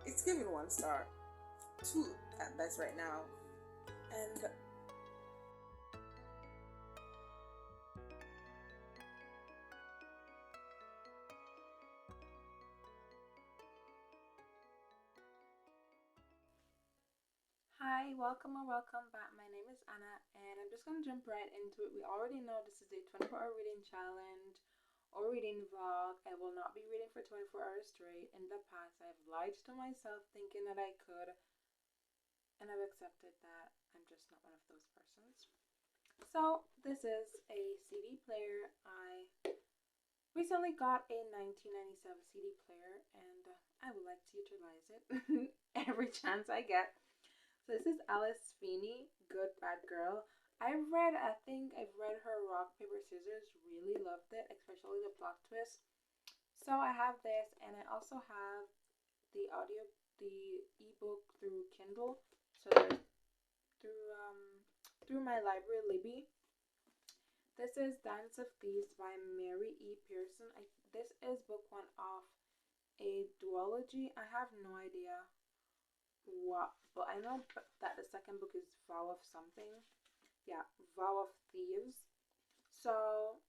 It's giving 1 star, 2 at best right now. And hi, welcome or welcome back. My name is Anna, and I'm just going to jump right into it. We already know this is a 24-hour reading challenge or reading vlog. I will not be reading for 24 hours straight. In the past, I've lied to myself thinking that I could, and I've accepted that I'm just not one of those persons. So, this is a CD player. I recently got a 1997 CD player, and I would like to utilize it every chance I get. So this is Alice Feeney, Good Bad Girl. I think I've read her Rock, Paper, Scissors. Really loved it, especially the plot twist. So I have this, and I also have the ebook through Kindle. So there's through my library, Libby. This is Dance of Thieves by Mary E. Pearson. This is book 1 of a duology. I have no idea what, but I know that the second book is Vow of something. Yeah, Vow of Thieves. So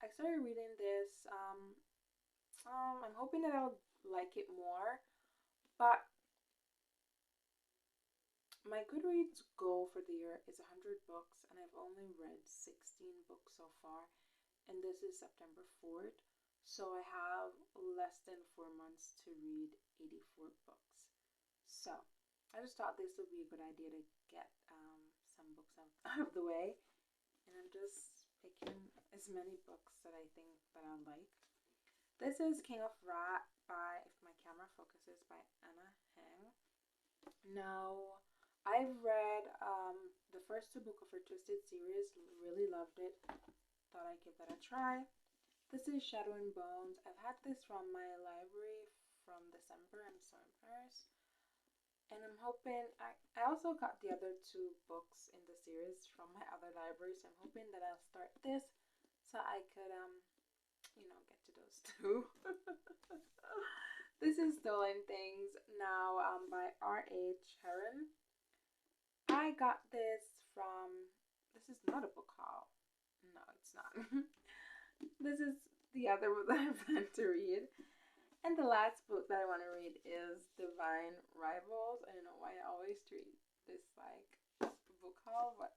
I started reading this. I'm hoping that I'll like it more, but my Goodreads goal for the year is 100 books, and I've only read 16 books so far, and this is September 4th, so I have less than 4 months to read 84 books. So I just thought this would be a good idea to get some books out of the way, and I'm just picking as many books that I think that I like. This is King of Rat by, if my camera focuses, by Anna Hang. Now, I've read the first 2 books of her Twisted series, really loved it, thought I'd give that a try. This is Shadow and Bones. I've had this from my library from December. I'm so embarrassed. And I'm hoping, I also got the other 2 books in the series from my other library, so I'm hoping that I'll start this so I could, get to those 2. This is Stolen Things now by R.H. Herron. I got this this is not a book haul. No, it's not. This is the other book that I plan to read. And the last book that I want to read is Divine Rivals. I don't know why I always treat this like a book haul, but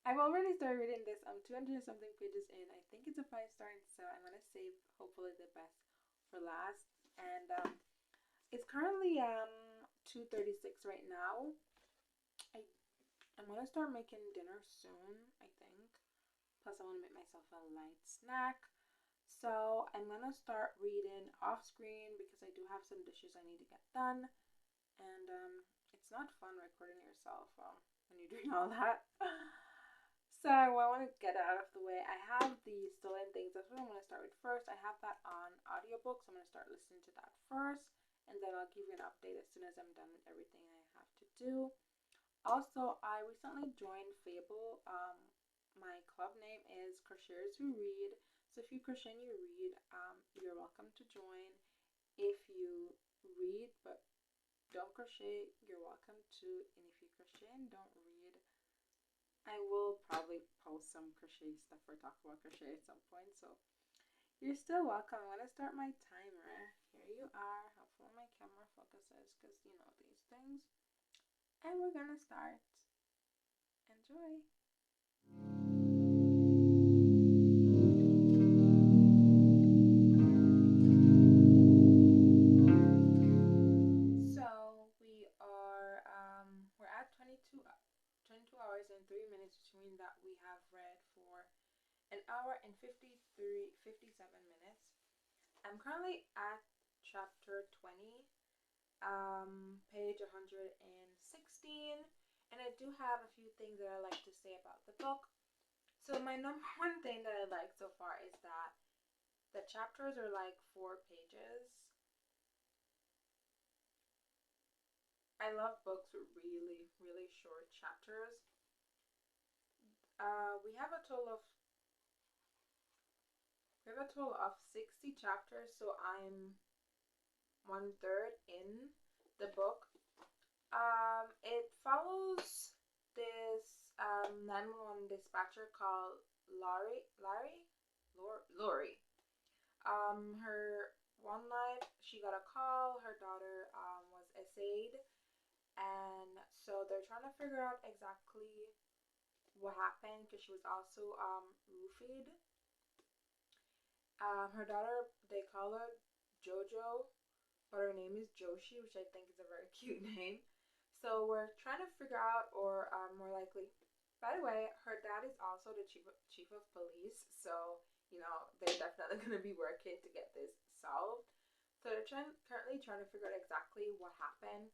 I've already started reading this. I'm 200 something pages in. I think it's a 5-star, so I'm going to save hopefully the best for last. And it's currently 2:36 right now. I'm going to start making dinner soon, I think. Plus I want to make myself a light snack. So I'm going to start reading off screen because I do have some dishes I need to get done. And it's not fun recording yourself when you're doing all that. So I want to get it out of the way. I have the Stolen Things. That's what I'm going to start with first. I have that on audiobook, so I'm going to start listening to that first. And then I'll give you an update as soon as I'm done with everything I have to do. Also, I recently joined Fable. My club name is Crocheters Who Read. So if you crochet and you read, you're welcome to join. If you read but don't crochet, you're welcome to. And if you crochet and don't read, I will probably post some crochet stuff or talk about crochet at some point. So you're still welcome. I'm going to start my timer. Here you are. Hopefully my camera focuses because you know these things. And we're going to start. Enjoy. We're at 22 hours and 3 minutes, which means that we have read for an hour and 57 minutes. I'm currently at chapter 20, page 116, and I do have a few things that I like to say about the book. So my number one thing that I like so far is that the chapters are like 4 pages. I love books with really, really short chapters. We have a a total of 60 chapters, so I'm 1/3 in the book. It follows this 911 dispatcher called Lori. Her one night she got a call. Her daughter was essayed, and so they're trying to figure out exactly what happened because she was also roofied. Her daughter, they call her Jojo, but her name is Joshi, which I think is a very cute name. So we're trying to figure out, or more likely, by the way, her dad is also the chief of police, so you know they're definitely going to be working to get this solved. So they're currently trying to figure out exactly what happened.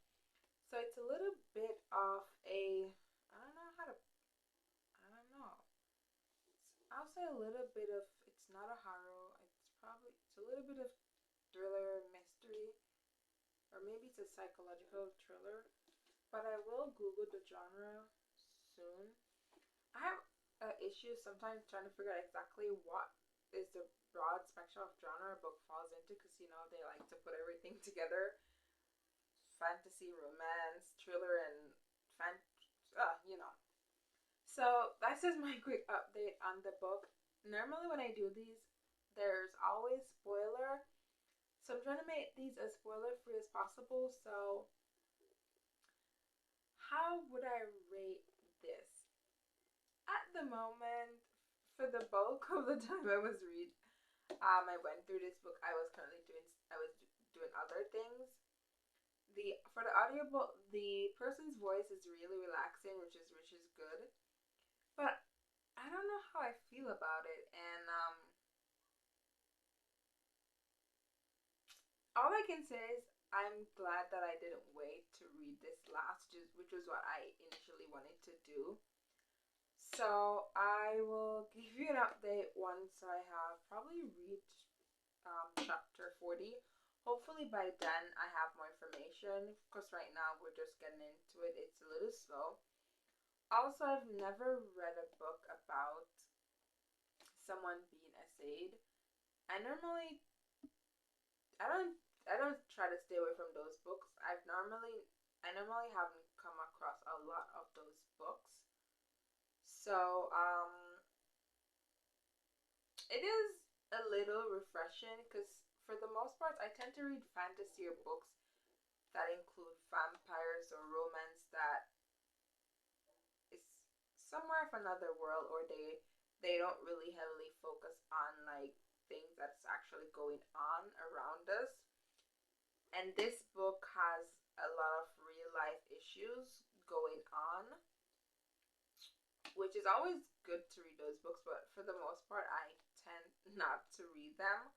So it's a little bit of a, I don't know how to, I don't know. I'll say a little bit of, it's not a horror, it's a little bit of thriller, mystery, or maybe it's a psychological thriller. But I will Google the genre soon. I have issues sometimes trying to figure out exactly what is the broad spectrum of genre a book falls into, because you know they like to put everything together: fantasy, romance, thriller, and you know. So that's just my quick update on the book. Normally when I do these, there's always spoiler, so I'm trying to make these as spoiler free as possible. So how would I rate this? At the moment, for the bulk of the time I went through this book. I was doing other things. For the audiobook, the person's voice is really relaxing, which is good. But I don't know how I feel about it, and all I can say is I'm glad that I didn't wait to read this last, which was what I initially wanted to do. So I will give you an update once I have probably reached chapter 40. Hopefully by then I have more information, because right now we're just getting into it. It's a little slow. Also, I've never read a book about someone being essayed. I normally I don't try to stay away from those books. I normally haven't come across a lot of those books. So it is a little refreshing, because for the most part I tend to read fantasy or books that include vampires or romance that is somewhere from another world, or they don't really heavily focus on like things that's actually going on around us. And this book has a lot of real life issues going on, which is always good to read those books, but for the most part I tend not to read them,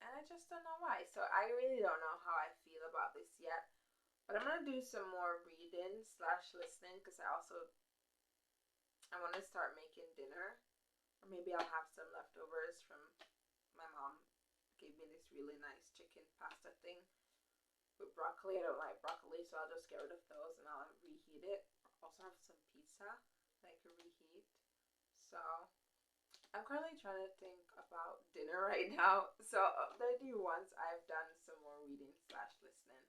and I just don't know why. So I really don't know how I feel about this yet, but I'm gonna do some more reading / listening, because I want to start making dinner, or maybe I'll have some leftovers from my mom gave me this really nice chicken pasta thing with broccoli. I don't like broccoli, so I'll just get rid of those and I'll reheat it. I also have some pizza that I could reheat. So I'm currently trying to think about dinner right now. So I'll update you once I've done some more reading / listening.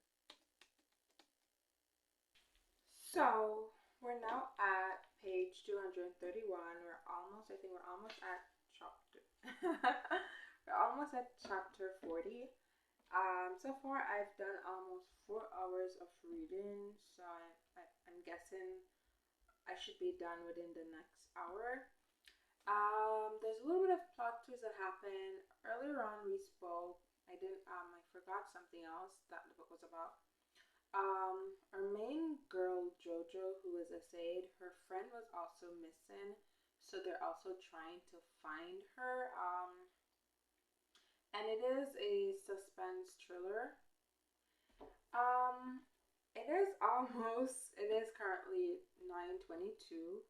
So we're now at page 231. I think we're almost at chapter. We're almost at chapter 40. So far I've done almost 4 hours of reading, so I'm guessing I should be done within the next hour. There's a little bit of plot twists that happened. Earlier on we spoke, I forgot something else that the book was about. Our main girl, Jojo, who was essayed, her friend was also missing, so they're also trying to find her. And it is a suspense thriller. It is currently 9:22,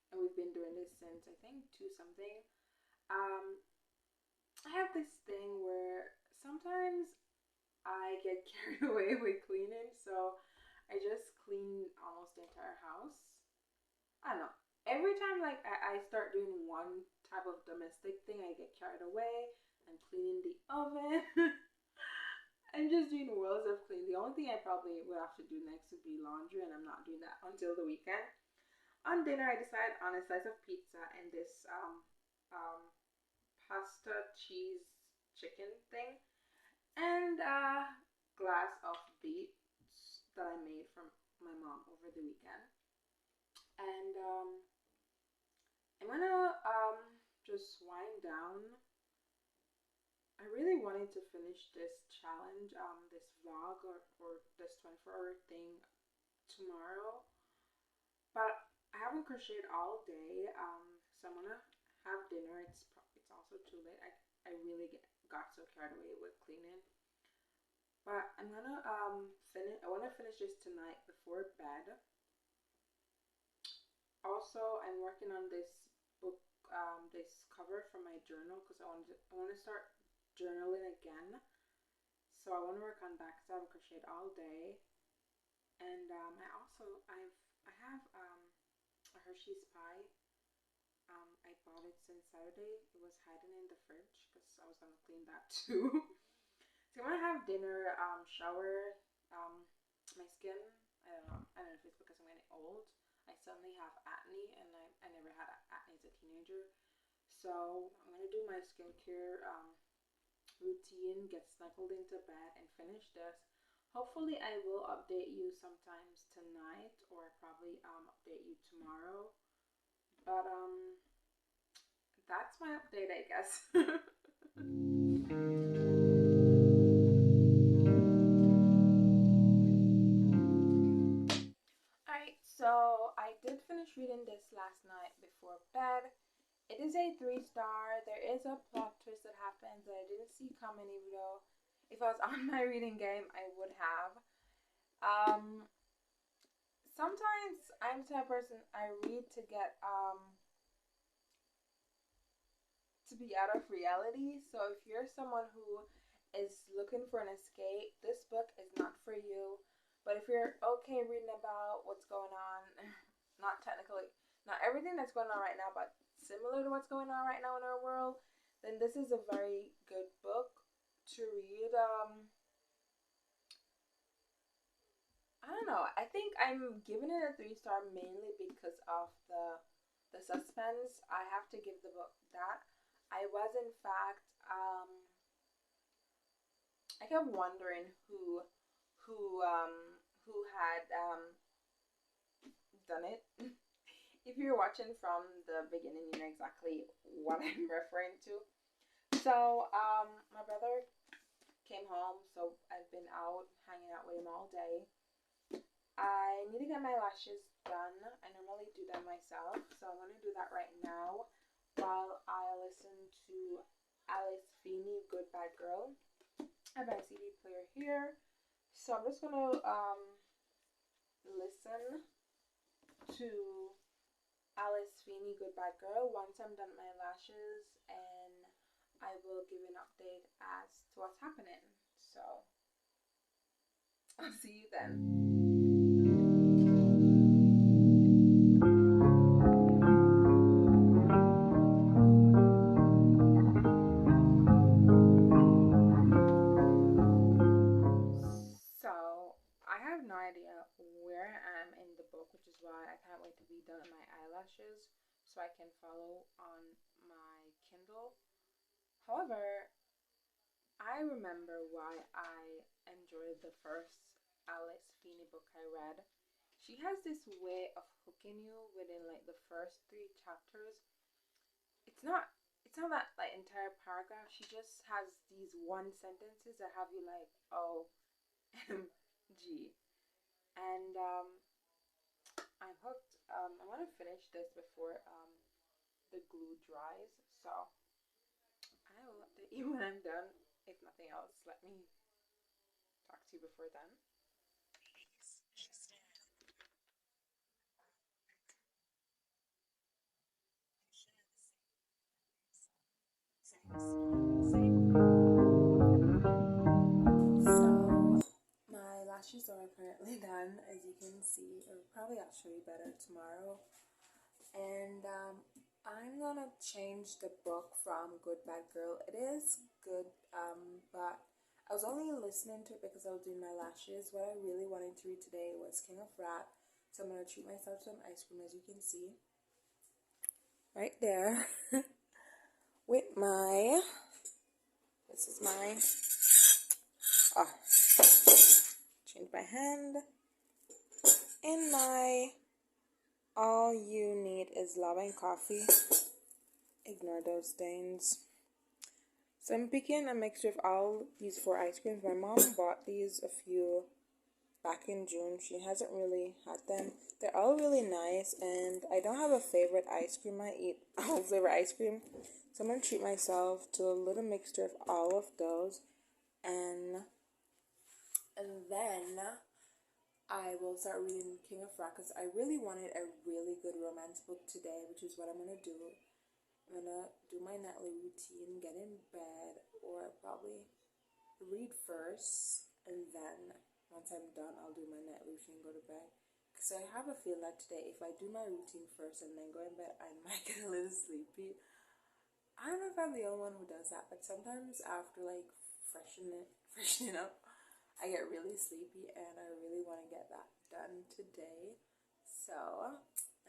and we've been doing this since I think 2 something. I have this thing where sometimes I get carried away with cleaning, so I just clean almost the entire house. I don't know. every time like I start doing one type of domestic thing, I get carried away. I'm cleaning the oven. I'm just doing worlds of cleaning. The only thing I probably would have to do next would be laundry, and I'm not doing that until the weekend. On dinner, I decided on a slice of pizza and this um, pasta cheese chicken thing, and a glass of beets that I made from my mom over the weekend. And I'm gonna just wind down. I really wanted to finish this challenge, this vlog or this 24-hour thing tomorrow, but I haven't crocheted all day. So I'm gonna have dinner. It's also too late. I really got so carried away with cleaning, but I'm gonna finish. I want to finish this tonight before bed. Also, I'm working on this book, this cover for my journal because I want to start journaling again. So I want to work on that because I haven't crocheted all day. And I have a Hershey's pie. I bought it since Saturday. It was hiding in the fridge because I was gonna clean that too. So I'm gonna have dinner, shower, my skin. I don't know. I don't know if it's because I'm getting old. I suddenly have acne, and I never had acne as a teenager. So I'm gonna do my skincare routine, get snuggled into bed, and finish this. Hopefully, I will update you sometimes tonight, or probably update you tomorrow. But that's my update, I guess. Alright, so I did finish reading this last night before bed. It is a 3-star. There is a plot twist that happens that I didn't see coming, even though if I was on my reading game, I would have. Um, Sometimes I'm the type of person I read to get to be out of reality. So if you're someone who is looking for an escape, this book is not for you. But if you're okay reading about what's going on, not technically, not everything that's going on right now, but similar to what's going on right now in our world, then this is a very good book to read. I don't know. I think I'm giving it a 3-star mainly because of the suspense. I have to give the book that. I was in fact I kept wondering who had done it. If you're watching from the beginning, you know exactly what I'm referring to. So my brother came home, so I've been out hanging out with him all day. I need to get my lashes done. I normally do them myself, so I'm going to do that right now while I listen to Alice Feeney, Good Bad Girl. I have my CD player here, so I'm just going to listen to Alice Feeney, Good Bad Girl once I'm done with my lashes, and I will give an update as to what's happening. So I'll see you then. So I have no idea where I am in the book, which is why I can't wait to be done with my eyelashes so I can follow on my Kindle. However, I remember why I enjoyed the first Alice Feeney book I read. She has this way of hooking you within like the first 3 chapters. It's not it's not that like entire paragraph. She just has these one sentences that have you like, oh, gee. And I'm hooked. I want to finish this before the glue dries. So I will update you when I'm done. If nothing else, let me talk to you before then. So my lashes are apparently done. As you can see, it'll probably actually be better tomorrow. and I'm gonna change the book from Good Bad Girl. It is good, but I was only listening to it because I was doing my lashes. What I really wanted to read today was King of Rat, so I'm gonna treat myself to some ice cream, as you can see right there. With my, this is my, oh, change my hand, and my All You Need Is Love and Coffee. Ignore those stains. So I'm picking a mixture of all these four ice creams. My mom bought these a few back in June. She hasn't really had them. They're all really nice, and I don't have a favorite ice cream. I eat all flavor ice cream. So I'm gonna treat myself to a little mixture of all of those, and then I will start reading King of Rock because I really wanted a really good romance book today, which is what I'm gonna do. I'm gonna do my nightly routine, get in bed, or probably read first, and then once I'm done, I'll do my nightly routine, go to bed. Because I have a feel that today, if I do my routine first and then go in bed, I might get a little sleepy. I don't know if I'm the only one who does that, but sometimes after like freshening up, I get really sleepy, and I really want to get that done today. So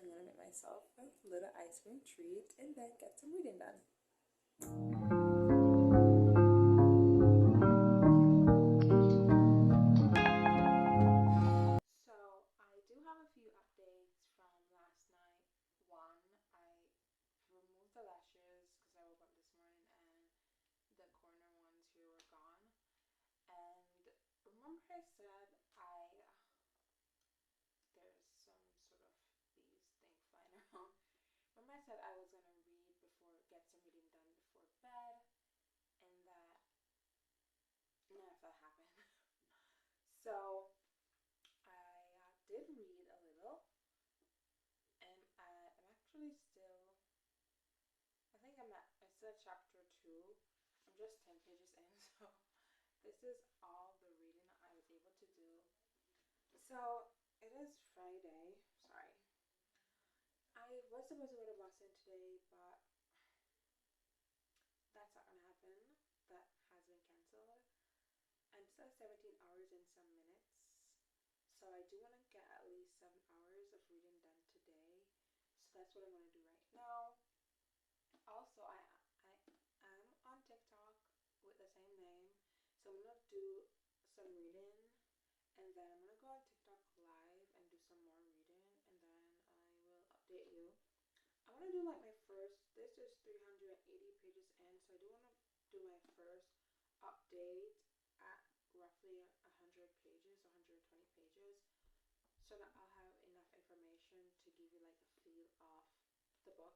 I'm gonna make myself a little ice cream treat and then get some reading done. So I do have a few updates from last night. One, I removed the lashes because I woke up this morning and the corner ones here were gone. And remember I said there's some sort of bees thing flying around. Remember I said I was gonna read before get some reading done before bed, and that none of that happened. So I did read a little, and I'm actually still. I think I'm still at chapter two. I'm just 10 pages in, so this is all the reading I was able to do. So it is Friday. Sorry. I was supposed to go to Boston today, but that's not gonna happen. That has been cancelled. I'm still at 17 hours and some minutes. So I do want to get at least 7 hours of reading done today. So that's what I'm gonna do right now. Also, I am on TikTok with the same name, so I'm gonna do some reading, and then I'm gonna go on TikTok live and do some more reading, and then I will update you. I want to do like my first. This is 380 pages in, so I do want to do my first update at roughly 100 pages, 120 pages, so that I'll have enough information to give you like a feel of the book.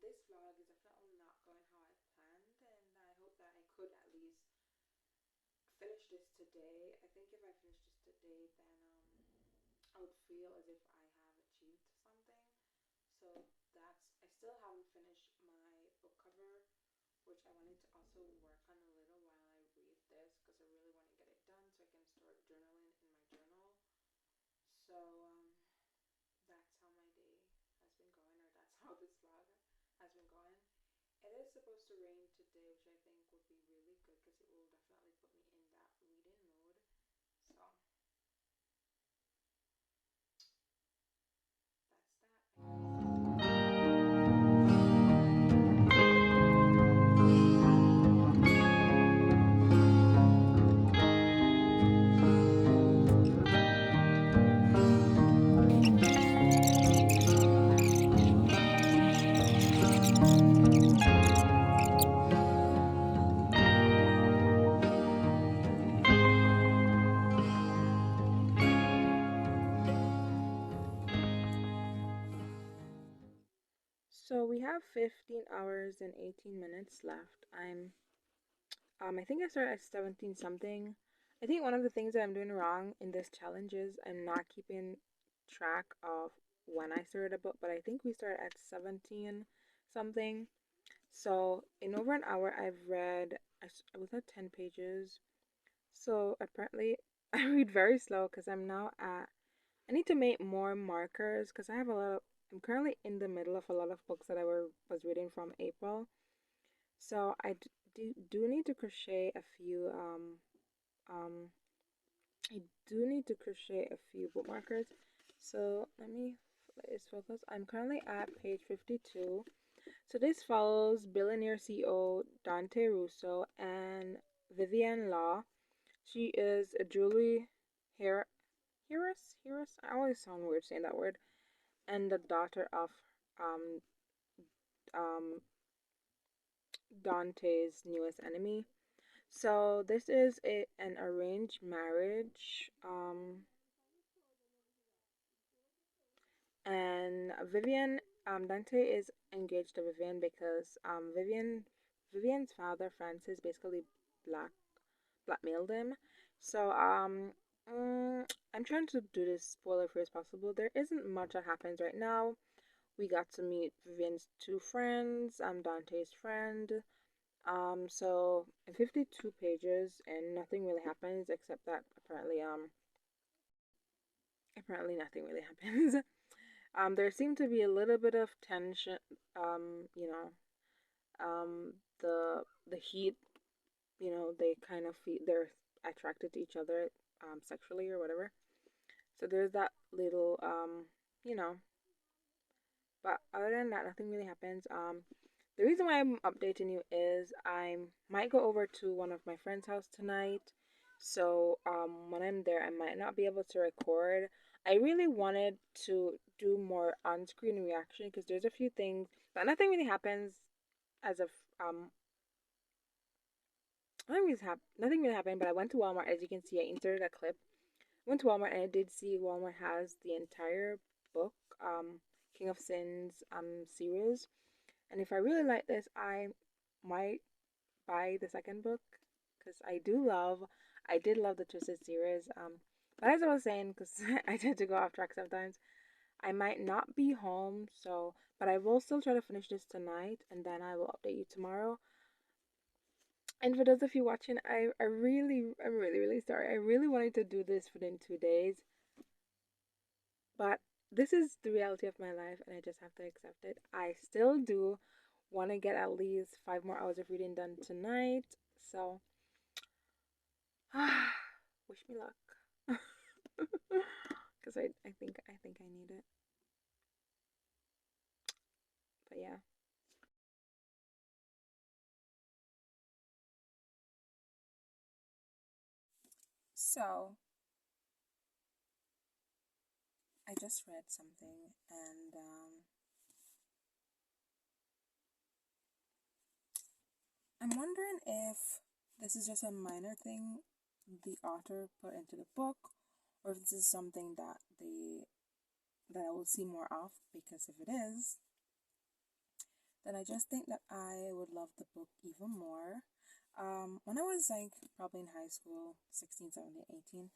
This vlog is definitely not going how I planned, and I hope that I could at least finish this today. I think if I finish this today, then I would feel as if I have achieved something. So I still haven't finished my book cover, which I wanted to also work on a little while I read this because I really want to get it done so I can start journaling in my journal. So that's how my day has been going, or that's how this vlog has been going. It is supposed to rain today, which I think would be really good because it will definitely put me in that reading mood. So that's that, I guess. So we have 15 hours and 18 minutes left. I think I started at 17 something. I think one of the things that I'm doing wrong in this challenge is I'm not keeping track of when I started a book, but I think we started at 17 something. So in over an hour, I was at 10 pages. So apparently I read very slow because I'm now at, I need to make more markers because I have a lot of I'm currently in the middle of a lot of books that was reading from April. So I do need to crochet a few um I do need to crochet a few bookmarkers. So let's focus. I'm currently at page 52. So this follows billionaire CEO Dante Russo and Vivian Law. She is a jewelry hair heiress. I always sound weird saying that word. And the daughter of um um Dante's newest enemy. So this is an arranged marriage. And Dante is engaged to Vivian because Vivian's father Francis basically black blackmailed him. So I'm trying to do this spoiler free as possible. There isn't much that happens right now. We got to meet Vivian's two friends. Dante's friend. So in 52 pages, and nothing really happens except that apparently nothing really happens. There seemed to be a little bit of tension. You know, the heat. You know, they're attracted to each other, sexually or whatever. So there's that little, you know. But other than that, nothing really happens. The reason why I'm updating you is I might go over to one of my friend's house tonight. So when I'm there, I might not be able to record. I really wanted to do more on-screen reaction because there's a few things, but nothing really happens as of nothing really happened. But I went to Walmart, as you can see. I inserted a clip. I went to Walmart and I did see Walmart has the entire book, King of Sins series. And if I really like this, I might buy the second book because I did love the Twisted series. But as I was saying, because I tend to go off track sometimes, I might not be home, but I will still try to finish this tonight, and then I will update you tomorrow. And for those of you watching, I'm really, really sorry. I really wanted to do this within 2 days, but this is the reality of my life, and I just have to accept it. I still do want to get at least 5 more hours of reading done tonight, so wish me luck, because I think I need it. But yeah. So I just read something, and I'm wondering if this is just a minor thing the author put into the book, or if this is something that I will see more of. Because if it is, then I just think that I would love the book even more. When I was like probably in high school, 16, 17, 18,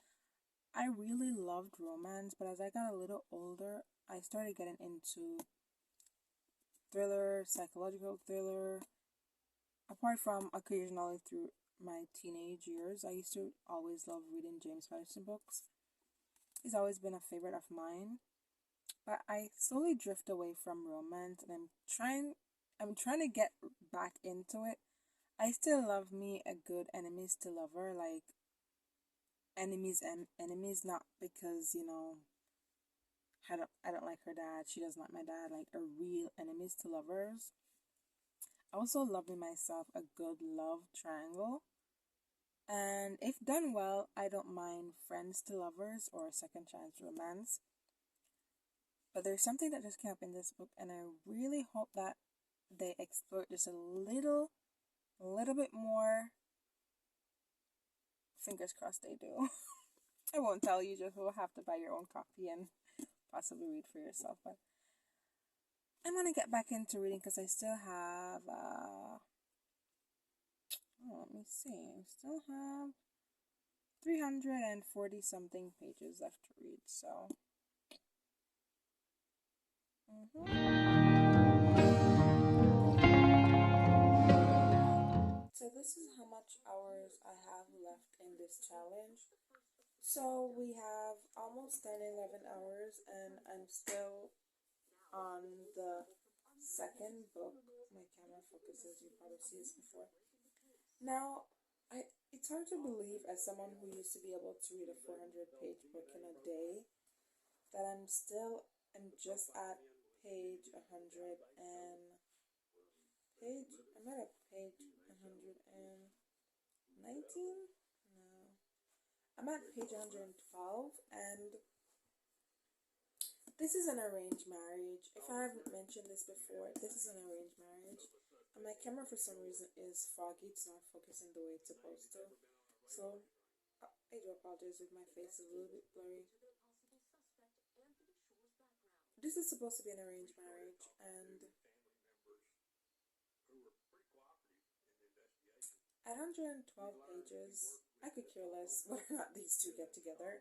I really loved romance, but as I got a little older, I started getting into thriller, psychological thriller. Apart from occasionally through my teenage years, I used to always love reading James Patterson books. He's always been a favorite of mine. But I slowly drift away from romance, and I'm trying to get back into it. I still love me a good enemies to lover, like enemies and enemies, not because, I don't like her dad, she doesn't like my dad, like a real enemies to lovers. I also love me myself a good love triangle. And if done well, I don't mind friends to lovers or second chance romance. But there's something that just came up in this book, and I really hope that they explore just a little bit more. Fingers crossed they do. I won't tell you, just will have to buy your own copy and possibly read for yourself. But I'm gonna get back into reading because I still have let me see. I still have 340 something pages left to read, so So this is how much hours I have left in this challenge. So we have almost done 11 hours, and I'm still on the second book. My camera focuses, you probably see this before. Now, it's hard to believe as someone who used to be able to read a 400-page book in a day that I'm just at page 100 and I'm at page 119? No. I'm at page 112 and this is an arranged marriage. If I haven't mentioned this before, this is an arranged marriage. And my camera for some reason is foggy. It's not focusing the way it's supposed to. So I do apologize if my face is a little bit blurry. This is supposed to be an arranged marriage, and at 112 pages, I could care less whether or not these two get together.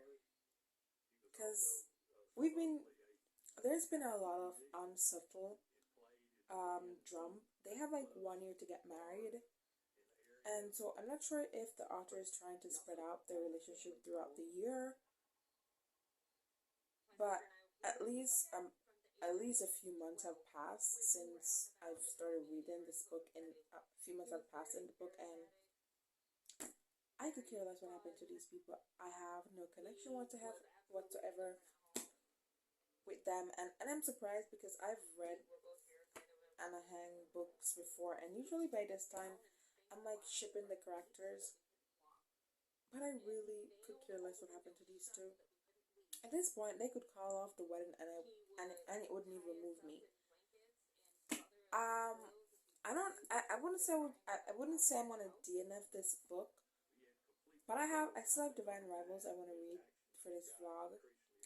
Because there's been a lot of unsubtle drum. They have like 1 year to get married. And so I'm not sure if the author is trying to spread out their relationship throughout the year. But at least a few months have passed since I've started reading this book, and a few months have passed in the book, and I could care less what happened to these people. I have no connection whatsoever with them, and I'm surprised because I've read Anna Hang books before, and usually by this time I'm like shipping the characters, but I really could care less what happened to these two. At this point, they could call off the wedding, and it wouldn't even move me. I wouldn't say I'm gonna DNF this book, but I still have Divine Rivals I want to read for this vlog.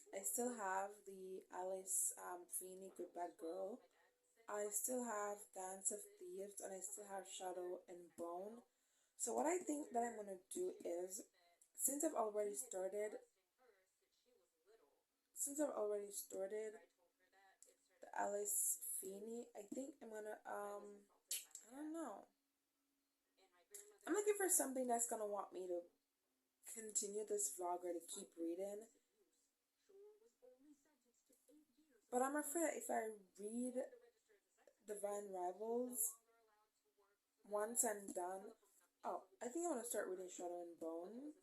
I still have the Alice Feeney Good Bad Girl. I still have Dance of Thieves, and I still have Shadow and Bone. So what I think that I'm gonna do is, since I've already started the Alice Feeney, I think I'm gonna I don't know. I'm looking for something that's gonna want me to continue this vlog or to keep reading. But I'm afraid that if I read Divine Rivals once I'm done, I think I'm gonna start reading Shadow and Bone.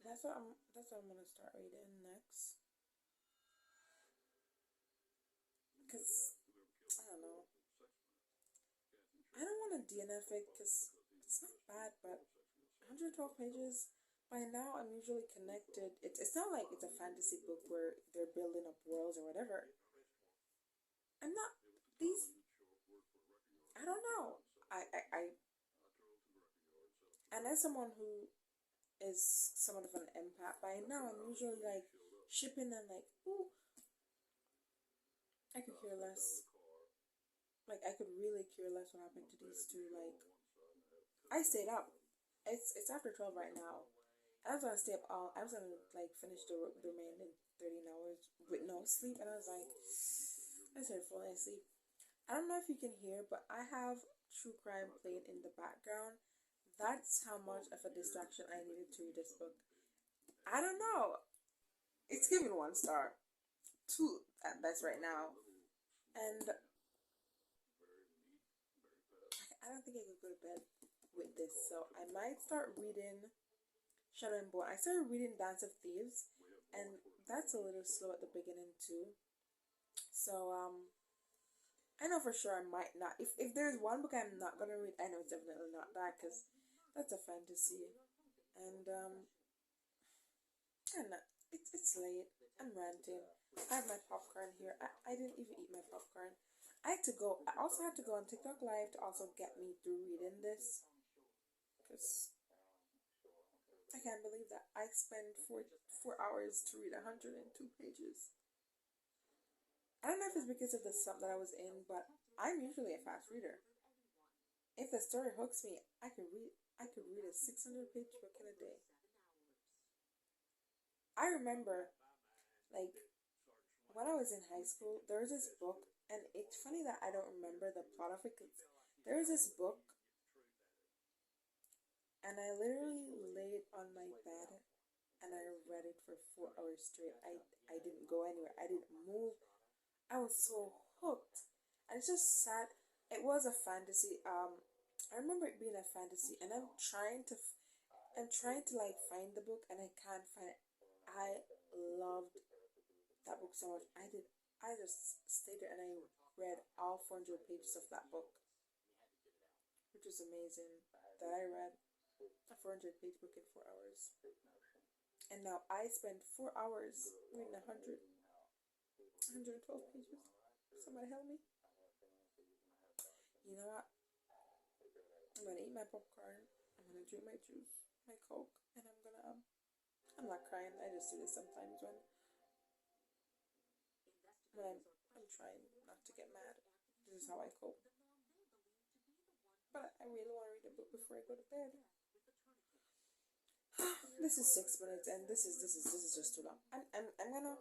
That's what I'm gonna start reading next. Cause I don't know. I don't want to DNF it because it's not bad, but 112 pages. By now, I'm usually connected. It's not like it's a fantasy book where they're building up worlds or whatever. I'm not these. I don't know. I and as someone who is somewhat of an empath, by now I'm usually like shipping and like, ooh, I could care less. Like I could really care less what happened to these two. Like I stayed up. It's after 12 right now. I was gonna stay up all. I was gonna like finish the remaining 13 hours with no sleep, and I was like, I started falling asleep. I don't know if you can hear, but I have true crime playing in the background. That's how much of a distraction I needed to read this book. I don't know. It's given 1 star, 2 at best right now, and I don't think I could go to bed with this. So I might start reading Shadow and Bone. I started reading Dance of Thieves, and that's a little slow at the beginning too. So I know for sure I might not. If there's one book I'm not gonna read, I know it's definitely not that, because that's a fantasy, and I don't know. It's late. I'm ranting. I have my popcorn here. I didn't even eat my popcorn. I had to go. I also had to go on TikTok Live to also get me through reading this, because I can't believe that I spent 4 hours to read 102 pages. I don't know if it's because of the sub that I was in, but I'm usually a fast reader. If the story hooks me, I could read a 600-page book in a day. I remember, like, when I was in high school, there was this book, and it's funny that I don't remember the plot of it, because there was this book, and I literally laid on my bed and I read it for 4 hours straight. I didn't go anywhere. I didn't move. I was so hooked. I just sat. It was a fantasy. I remember it being a fantasy, and I'm trying to like find the book, and I can't find it. I loved that book so much. I just stayed there and I read all 400 pages of that book, which was amazing. That I read a 400-page book in 4 hours, and now I spend 4 hours reading 112 pages. Somebody help me. You know what? I'm gonna eat my popcorn. I'm gonna drink my juice, my Coke, and I'm not crying. I just do this sometimes when I'm trying not to get mad. This is how I cope. But I really want to read a book before I go to bed. This is 6 minutes, and this is just too long. I'm gonna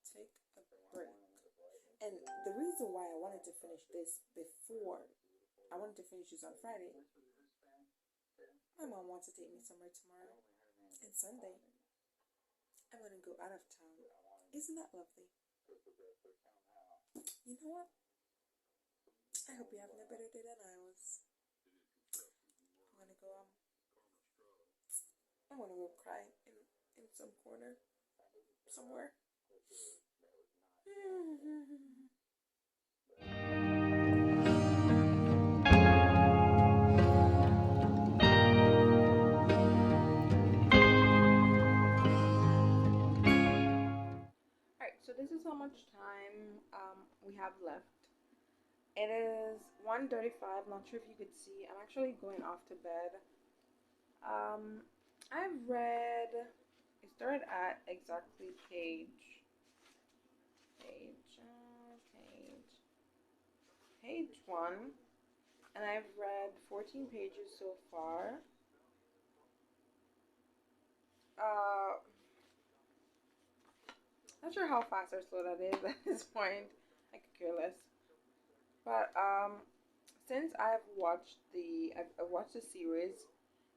take a break. And the reason why I wanted to finish this before I wanted to finish this on Friday. My mom wants to take me somewhere tomorrow and Sunday. I'm gonna go out of town. Isn't that lovely? You know what? I hope you're having a better day than I was. I'm gonna go I wanna go cry in some corner somewhere. Alright, so this is how much time we have left. It is 1:35. Not sure if you could see. I'm actually going off to bed. I've read. I started at exactly page one, and I've read 14 pages so far. Uh, Not sure how fast or slow that is at this point. I could care less. But since I've watched the series.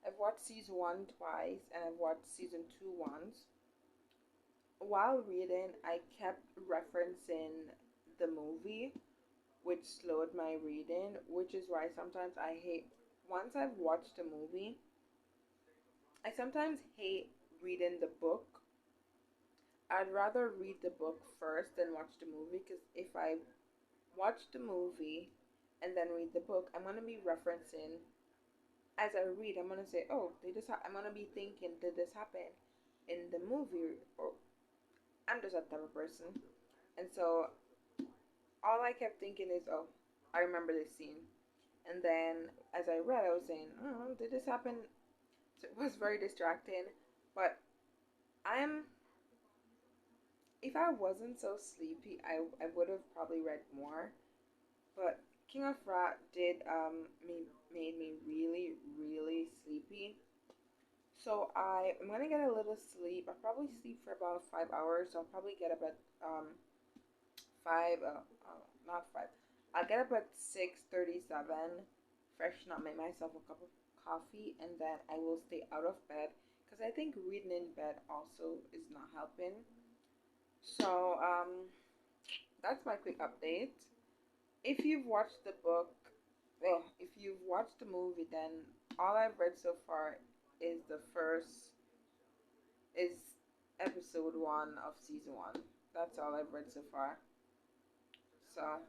I've watched season one twice, and I've watched season two once. While reading, I kept referencing the movie, which slowed my reading, which is why sometimes I hate. Once I've watched a movie, I sometimes hate reading the book. I'd rather read the book first than watch the movie because if I watch the movie and then read the book, I'm gonna be referencing as I read. I'm gonna say, "Oh, did this?" I'm gonna be thinking, "Did this happen in the movie?" Or I'm just that type of person, and so all I kept thinking is, "Oh, I remember this scene." And then as I read, I was saying, "Oh, did this happen?" So it was very distracting, but I'm if I wasn't so sleepy, I would have probably read more. But King of Rat did made me really really sleepy. So I'm gonna get a little sleep. I'll probably sleep for about 5 hours. So I'll probably get up at five. Not five. I'll get up at 6:37. Freshen up, make myself a cup of coffee, and then I will stay out of bed because I think reading in bed also is not helping. So that's my quick update. If you've watched the book, well, if you've watched the movie, then all I've read so far is the first is episode one of season one. That's all I've read so far. So,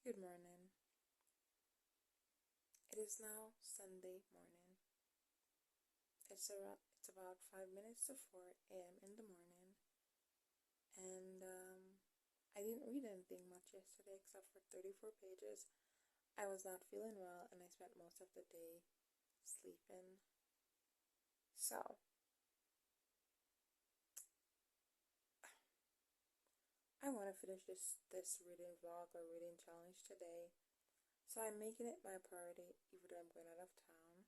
Good morning. It is now Sunday morning. It's about 5 minutes to 4 a.m. in the morning, and I didn't read anything much yesterday except for 34 pages. I was not feeling well, and I spent most of the day sleeping. So I want to finish this reading vlog or reading challenge today. So I'm making it my priority, even though I'm going out of town.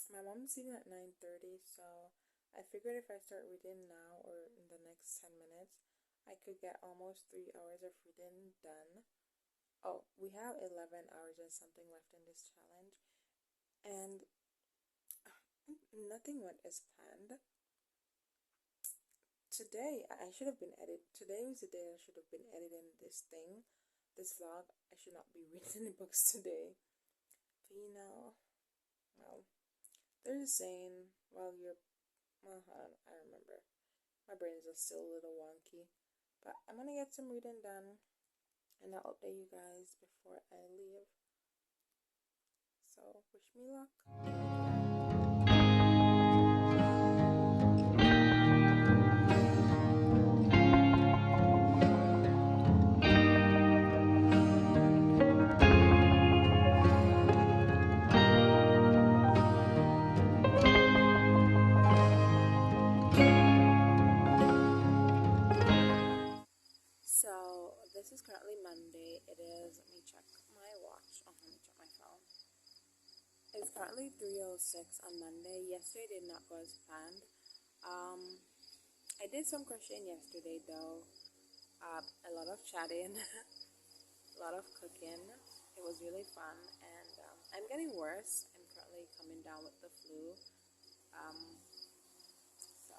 My mom's leaving at 9:30, so I figured if I start reading now or in the next 10 minutes, I could get almost 3 hours of reading done. Oh, we have 11 hours and something left in this challenge, and nothing went as planned. Today, I should have been Today was the day I should have been editing this vlog. I should not be reading any books today. But well, they're just saying, I don't remember. My brain is just still a little wonky. But I'm gonna get some reading done, and I'll update you guys before I leave. So, wish me luck. So, this is currently Monday. Let me check my watch. Let me check my phone. It's currently 3:06 on Monday. Yesterday did not go as planned. I did some crocheting yesterday though. A lot of chatting, a lot of cooking. It was really fun, and I'm getting worse. I'm currently coming down with the flu. So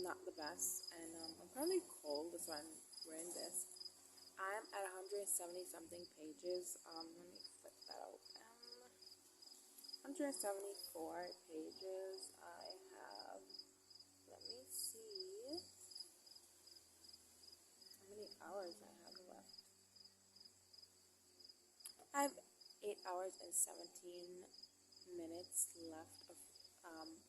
not the best, and I'm currently cold. That's why I'm wearing this. I'm at 170 something pages. Let me flip that open. 174 pages. I have, let me see how many hours I have left. I have 8 hours and 17 minutes left of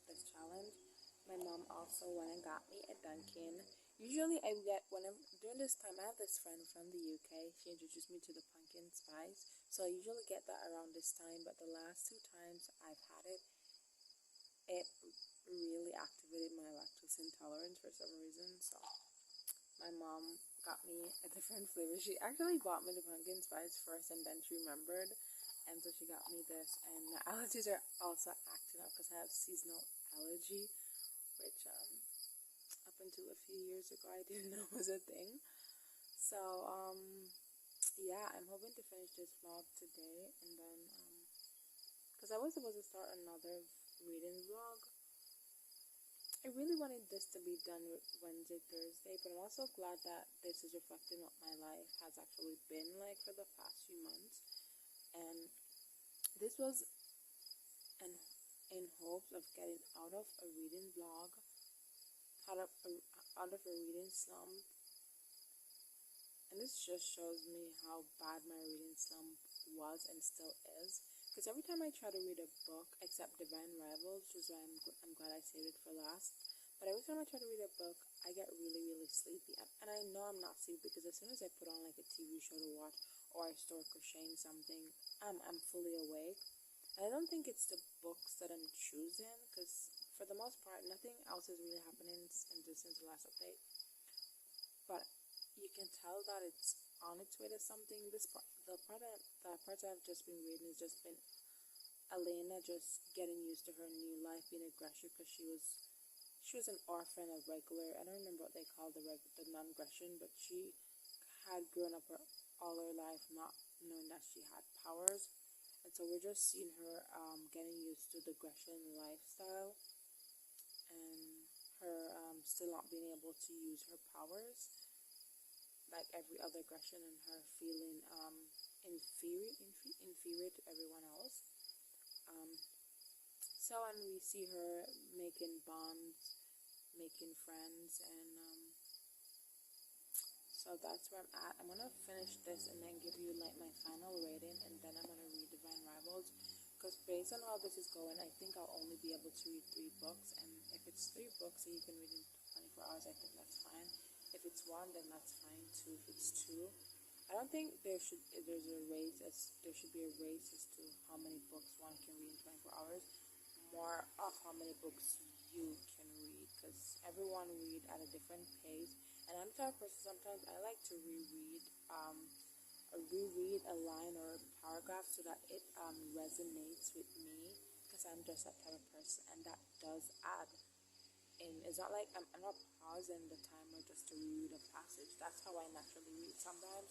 this challenge. My mom also went and got me a Dunkin'. Usually I get, during this time, I have this friend from the UK. She introduced me to the pumpkin spice. So I usually get that around this time, but the last 2 times I've had it, it really activated my lactose intolerance for some reason. So my mom got me a different flavor. She actually bought me the pumpkin spice first, and then she remembered, and so she got me this. And my allergies are also acting up because I have seasonal allergy, which up until a few years ago I didn't know was a thing. So yeah, I'm hoping to finish this vlog today, and then because I was supposed to start another reading vlog. I really wanted this to be done with Wednesday, Thursday, but I'm also glad that this is reflecting what my life has actually been like for the past few months. And this was in hopes of getting out of a reading vlog, out of a reading slump. And this just shows me how bad my reading slump was and still is. Because every time I try to read a book, except Divine Rivals, which is why I'm glad I saved it for last, but every time I try to read a book, I get really, really sleepy. And I know I'm not sleepy because as soon as I put on like a TV show to watch, or I start crocheting something, I'm fully awake. And I don't think it's the books that I'm choosing, because for the most part, nothing else is really happening since the last update. But you can tell that it's on its way to something. The parts I've just been reading has just been Elena just getting used to her new life, being a Gresham, because she was an orphan, a regular. I don't remember what they call the non-Gresham, but she had grown up all her life not knowing that she had powers, and so we're just seeing her getting used to the Gresham lifestyle, and her still not being able to use her powers like every other Gresham, and her feeling inferior to everyone else. And we see her making bonds, making friends, and so that's where I'm at. I'm gonna finish this and then give you like my final rating, and then I'm gonna read Divine Rivals, because based on how this is going, I think I'll only be able to read 3 books, and if it's 3 books that you can read in 24 hours, I think that's fine. If it's 1, then that's fine too. If it's 2, I don't think there should be a race as to how many books one can read in 24 hours. More of how many books you can read, because everyone read at a different pace. And I'm the type of person, sometimes I like to reread a line or a paragraph so that it resonates with me, because I'm just that type of person, and that does add. And it's not like I'm not pausing the timer just to read a passage. That's how I naturally read sometimes.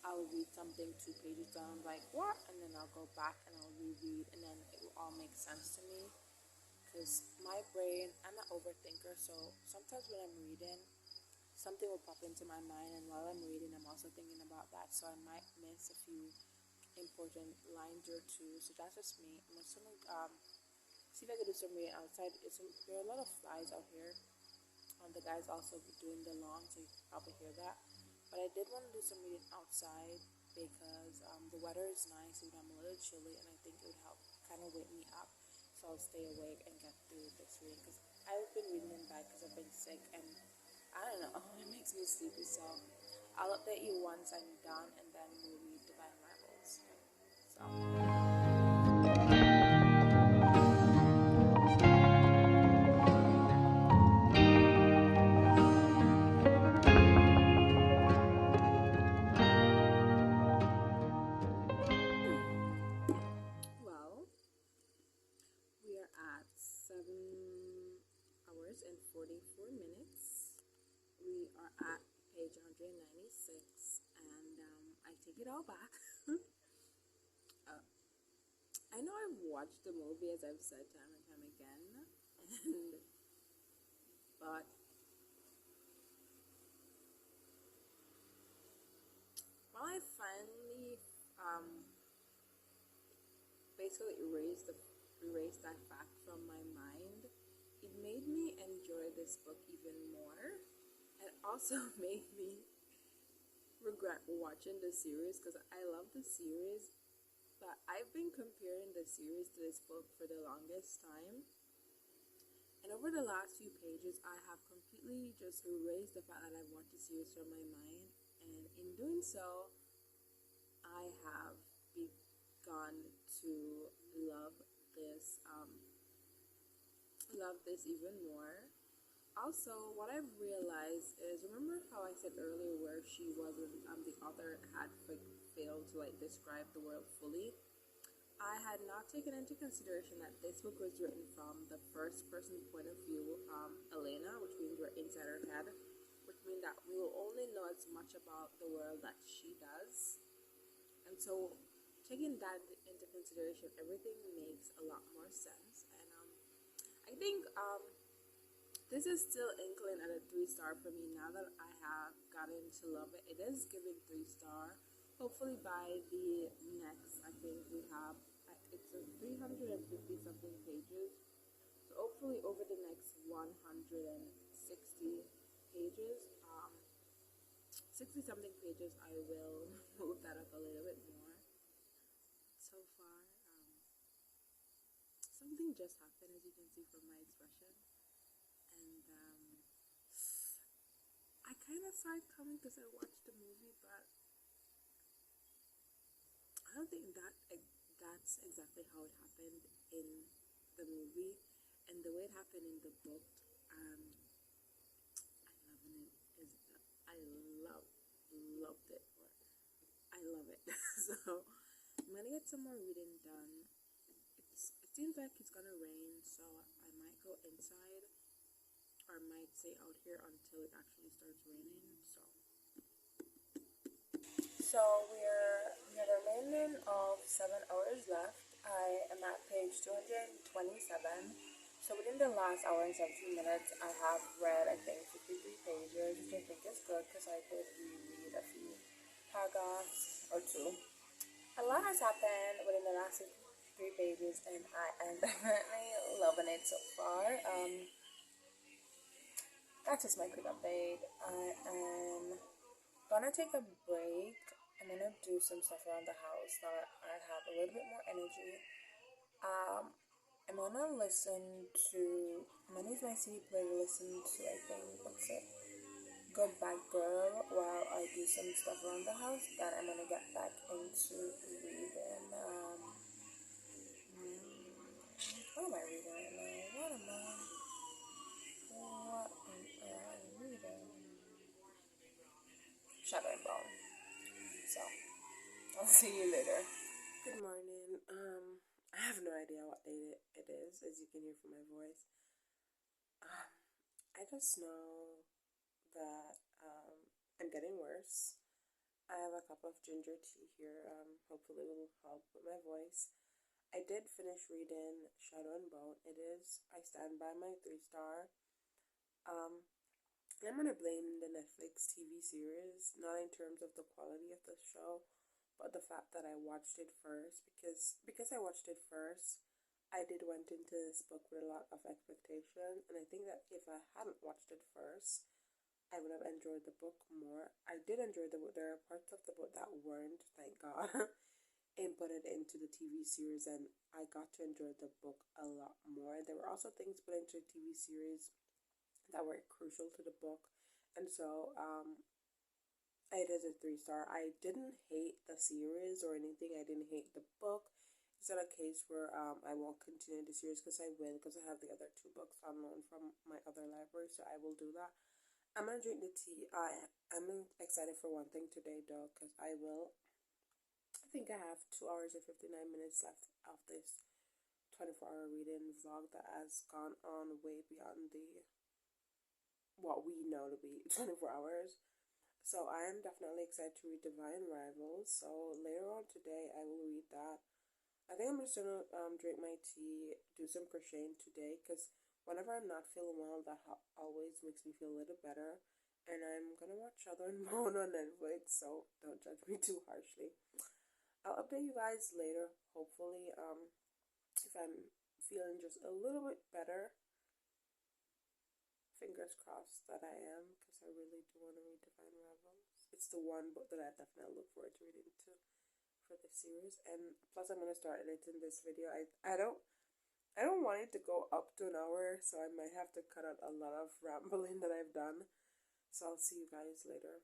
I'll read something 2 pages down, I'm like, what? And then I'll go back and I'll reread, and then it will all make sense to me. Because my brain, I'm an overthinker, so sometimes when I'm reading, something will pop into my mind, and while I'm reading, I'm also thinking about that, so I might miss a few important lines or two. So that's just me. I'm just gonna see if I can do some reading outside. There are a lot of flies out here. The guy's also doing the lawn, so you can probably hear that. But I did want to do some reading outside because the weather is nice, and I'm a little chilly, and I think it would help kind of wake me up, so I'll stay awake and get through this reading. Because I've been reading in bed because I've been sick, and I don't know, it makes me sleepy. So I'll update you once I'm done, and then we'll read Divine Rivals. So. Well, we are at 7 hours and 44 minutes. We are at page 196, and I take it all back. uh, I know I've watched the movie, as I've said time and time again, but when I finally basically erased that fact from my mind, it made me enjoy this book even more, and also made me regret watching the series, because I love the series, but I've been comparing the series to this book for the longest time. And over the last few pages, I have completely just erased the fact that I've watched the series from my mind. And in doing so, I have begun to love this, even more. Also, what I've realized is, remember how I said earlier where she wasn't, the author had failed to like describe the world fully? I had not taken into consideration that this book was written from the first person point of view, Elena, which means we're inside her head, which means that we will only know as much about the world that she does. And so, taking that into consideration, everything makes a lot more sense. And I think this is still inkling at a 3-star for me now that I have gotten to love it. It is giving 3-star. Hopefully by the next, I think we have, it's a 350 something pages. So hopefully over the next 160 pages, 60 something pages, I will move that up a little bit more. So far, something just happened, as you can see from my expression. And I kind of saw it coming because I watched the movie, but I don't think that's exactly how it happened in the movie, and the way it happened in the book. I loved it. I love it. So I'm gonna get some more reading done. It seems like it's gonna rain, so I might go inside, or might stay out here until it actually starts raining. So we have a remaining of 7 hours left. I am at page 227. So within the last hour and 17 minutes, I have read, I think, 53 pages, which I think is good because I did reread a few paragraphs or two. A lot has happened within the last 3 pages, and I am definitely loving it so far. That's just my quick update. I am gonna take a break. I'm gonna do some stuff around the house now that I have a little bit more energy. I'm gonna I'm gonna use my CD player to listen to, I think, what's it? Go Back Girl while I do some stuff around the house. Then I'm gonna get back into reading. What am I reading right now? What am I reading? Shadow and Bone. So, I'll see you later. Good morning. I have no idea what day it is, as you can hear from my voice. I just know that I'm getting worse. I have a cup of ginger tea here. Hopefully it will help with my voice. I did finish reading Shadow and Bone. I stand by my 3 star. Um, I'm gonna blame the Netflix TV series, not in terms of the quality of the show, but the fact that I watched it first. Because I watched it first, I did went into this book with a lot of expectation, and I think that if I hadn't watched it first, I would have enjoyed the book more. I did enjoy the book. There are parts of the book that weren't, thank God, inputted into the TV series, and I got to enjoy the book a lot more. There were also things put into the TV series that were crucial to the book, and so it is a 3 star. I didn't hate the series or anything. I didn't hate the book. It's not a case where I won't continue the series, because I will, because I have the other 2 books on loan from my other library, so I will do that. I'm gonna drink the tea. I'm excited for one thing today though, because I think I have 2 hours and 59 minutes left of this 24-hour reading vlog that has gone on way beyond the what we know to be 24 hours. So I am definitely excited to read Divine Rivals. So later on today, I will read that. I think I'm just gonna drink my tea, do some crocheting today, because whenever I'm not feeling well, that always makes me feel a little better. And I'm gonna watch Shadow and Bone on Netflix, so don't judge me too harshly. I'll update you guys later. Hopefully, if I'm feeling just a little bit better, fingers crossed that I am, because I really do want to read Divine Rivals. It's the one book that I definitely look forward to reading too for the series. And plus, I'm gonna start editing this video. I don't want it to go up to an hour, so I might have to cut out a lot of rambling that I've done. So I'll see you guys later.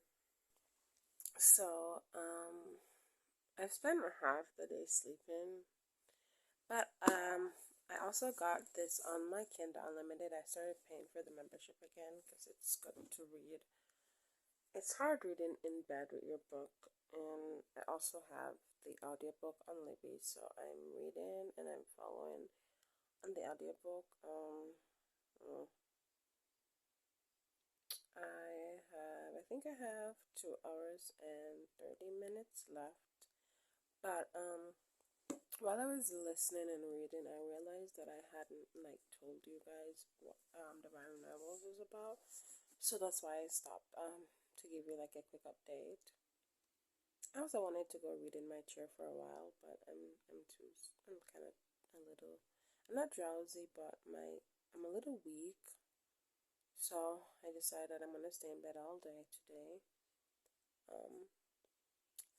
So I've spent half the day sleeping, but I also got this on my Kindle Unlimited. I started paying for the membership again because it's good to read. It's hard reading in bed with your book, and I also have the audiobook on Libby, so I'm reading and I'm following on the audiobook. I think I have 2 hours and 30 minutes left, but while I was listening and reading, I realized that I hadn't told you guys what Divine Rivals is about. So that's why I stopped to give you a quick update. I also wanted to go read in my chair for a while, but I'm kind of a little, I'm not drowsy, but I'm a little weak. So I decided I'm gonna stay in bed all day today.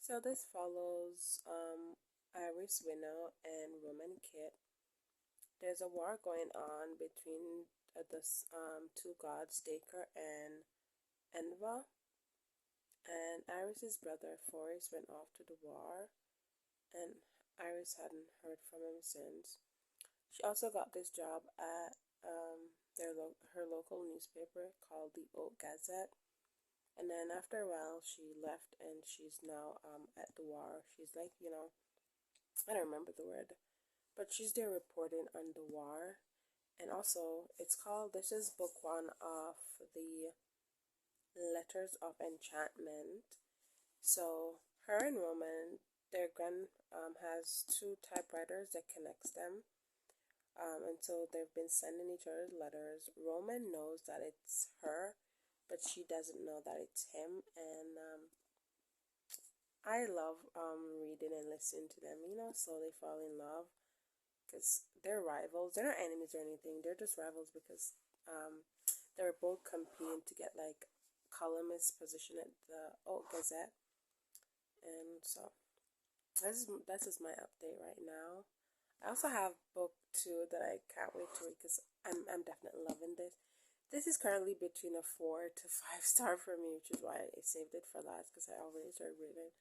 So this follows Iris Winnow and Roman Kit. There's a war going on between the 2 gods, Dacre and Enva. And Iris's brother Forrest went off to the war, and Iris hadn't heard from him since. She also got this job at her local newspaper called the Oak Gazette. And then after a while, she left, and she's now at the war. She's I don't remember the word, but she's there reporting on the war. And also, this is book 1 of the Letters of Enchantment. So her and Roman, their grand has 2 typewriters that connects them. And so they've been sending each other letters. Roman knows that it's her, but she doesn't know that it's him. And I love reading and listening to them, slowly fall in love, because they're rivals. They're not enemies or anything. They're just rivals because they were both competing to get columnist position at the Oak Gazette. And so that's just my update right now. I also have book 2 that I can't wait to read, because I'm definitely loving this. This is currently between a 4 to 5 star for me, which is why I saved it for last, because I already started reading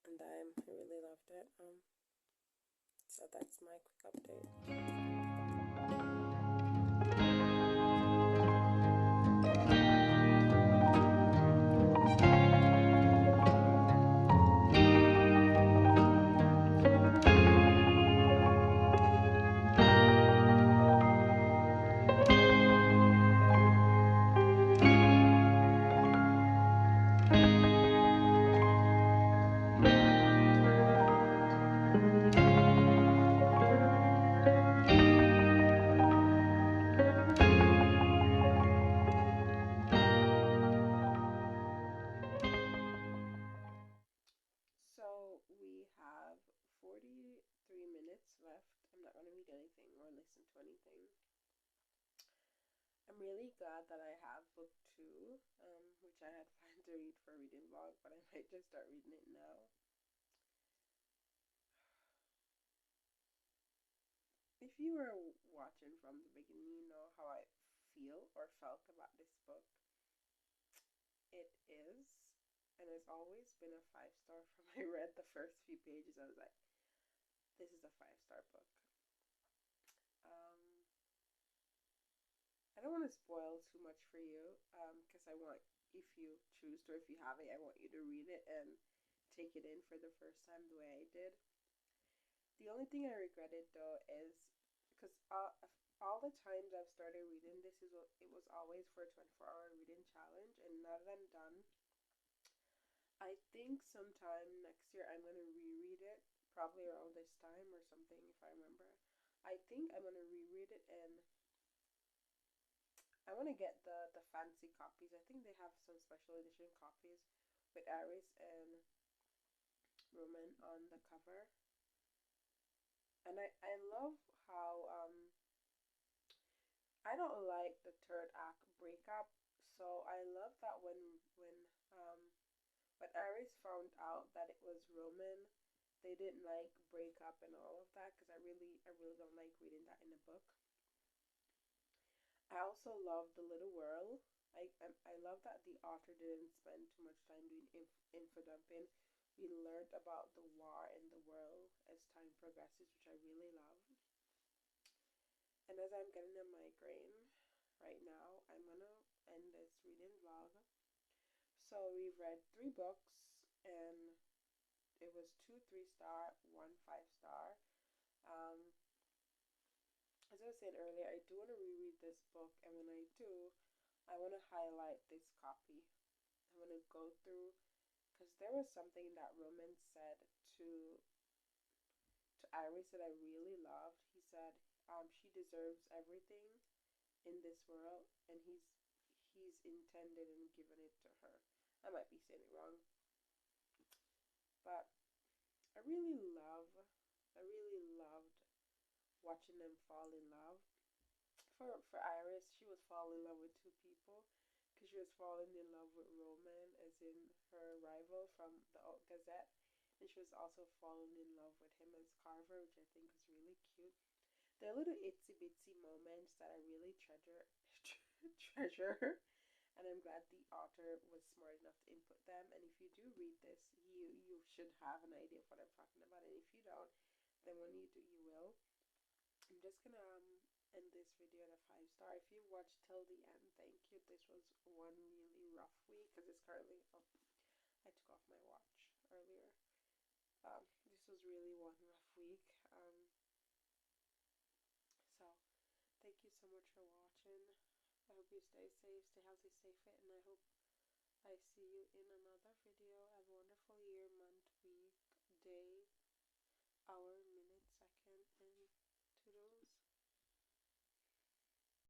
and I really loved it. So that's my quick update. anything. I'm really glad that I have book 2, which I had planned to read for a reading vlog, but I might just start reading it now. If you were watching from the beginning, you know how I feel or felt about this book. It is, and has always been a 5-star. From I read the first few pages, I was like, this is a 5-star book. I don't want to spoil too much for you, because I want, if you choose to, or if you have it, I want you to read it and take it in for the first time the way I did. The only thing I regretted though is because all the times I've started reading this it was always for a 24-hour reading challenge, and now that I'm done, I think sometime next year I'm gonna reread it, probably around this time or something if I remember. I think I'm gonna reread it, and I want to get the fancy copies. I think they have some special edition copies with Aries and Roman on the cover. And I love how I don't like the third act breakup. So I love that um when Aries found out that it was Roman, they didn't like break up and all of that, because I really don't like reading that in a book. I also love the little world. I love that the author didn't spend too much time doing info dumping. We learned about the war in the world as time progresses, which I really love. And as I'm getting a migraine right now, I'm gonna end this reading vlog. So we've read 3 books, and it was 2 3-star, 1 5-star. As I was saying earlier, I do want to reread this book, and when I do, I want to highlight this copy. I want to go through, because there was something that Roman said to Iris that I really loved. He said, she deserves everything in this world, and he's intended and given it to her. I might be saying it wrong, but I really loved watching them fall in love. For Iris, she was falling in love with 2 people, because she was falling in love with Roman, as in her rival from the Gazette, and she was also falling in love with him as Carver, which I think was really cute. They're little itsy bitsy moments that I really treasure, and I'm glad the author was smart enough to input them. And if you do read this, you should have an idea of what I'm talking about, and if you don't, then when you do, you will. I'm just gonna end this video at a 5-star. If you watched till the end, thank you. This was one really rough week, because it's currently, oh, I took off my watch earlier. This was really one rough week. So thank you so much for watching. I hope you stay safe, stay healthy, stay fit, and I hope I see you in another video. Have a wonderful year, month, week, day, hour,